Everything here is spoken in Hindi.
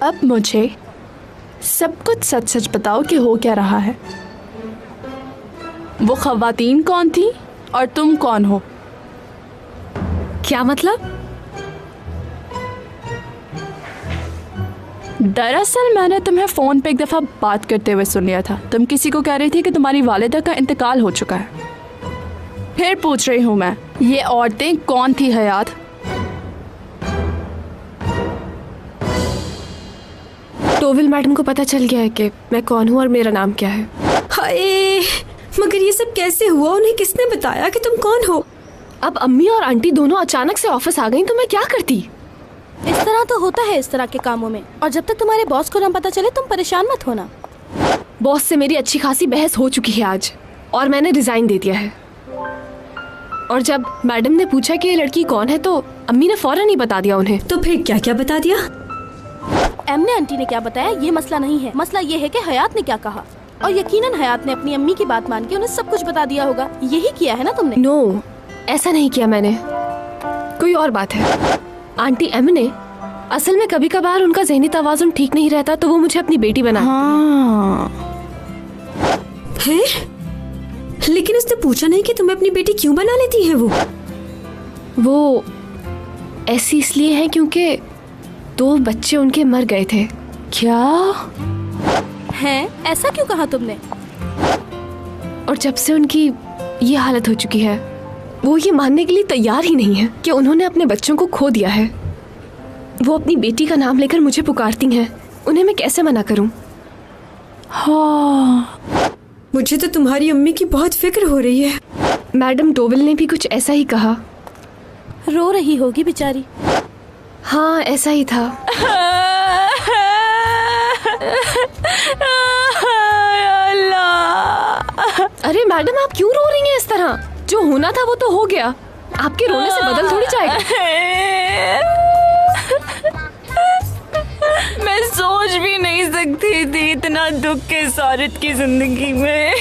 अब मुझे सब कुछ सच सच बताओ कि हो क्या रहा है। वो खवातीन कौन थी और तुम कौन हो? क्या मतलब? दरअसल मैंने तुम्हें फोन पे एक दफा बात करते हुए सुन लिया था। तुम किसी को कह रही थी कि तुम्हारी वालिदा का इंतकाल हो चुका है। फिर पूछ रही हूँ मैं, ये औरतें कौन थी हयात? टोविल मैडम को पता चल गया है कि मैं कौन हूँ और मेरा नाम क्या है। हाय, मगर ये सब कैसे हुआ? उन्हें किसने बताया कि तुम कौन हो? अब अम्मी और आंटी दोनों अचानक से ऑफिस आ गई तो मैं क्या करती? इस तरह तो होता है इस तरह के कामों में, और जब तक तुम्हारे बॉस को ना पता चले तुम परेशान मत होना। बॉस से मेरी अच्छी खासी बहस हो चुकी है आज, और मैंने रिजाइन दे दिया है। और जब मैडम ने पूछा कि ये लड़की कौन है तो अम्मी ने फौरन ही बता दिया उन्हें। तो फिर क्या क्या बता दिया? एमने आंटी ने क्या बताया ये मसला नहीं है। मसला ये है कि हयात ने क्या कहा, और यकीनन हयात ने अपनी अम्मी की बात मान के उन्हें सब कुछ बता दिया होगा। यही किया है ना तुमने? नो, ऐसा नहीं किया मैंने, कोई और बात है। आंटी एम ने असल में कभी कभार उनका ज़हनी तवाज़ुन ठीक नहीं रहता तो वो मुझे अपनी बेटी बना। हाँ। है? लेकिन उसने पूछा नहीं कि तुम्हें अपनी बेटी क्यों बना लेती है? वो ऐसी इसलिए है क्योंकि 2 बच्चे उनके मर गए थे। क्या है? ऐसा क्यों कहा तुमने? और जब से उनकी ये हालत हो चुकी है वो ये मानने के लिए तैयार ही नहीं है कि उन्होंने अपने बच्चों को खो दिया है। वो अपनी बेटी का नाम लेकर मुझे पुकारती हैं, उन्हें मैं कैसे मना करूं? हाँ, मुझे तो तुम्हारी अम्मी की बहुत फिक्र हो रही है। मैडम डोविल ने भी कुछ ऐसा ही कहा। रो रही होगी बेचारी। हाँ, ऐसा ही था। अरे मैडम, आप क्यों रो रही हैं इस तरह? जो होना था वो तो हो गया, आपके रोने से बदल थोड़ी जाएगा। मैं सोच भी नहीं सकती थी इतना दुख के इस औरत की जिंदगी में।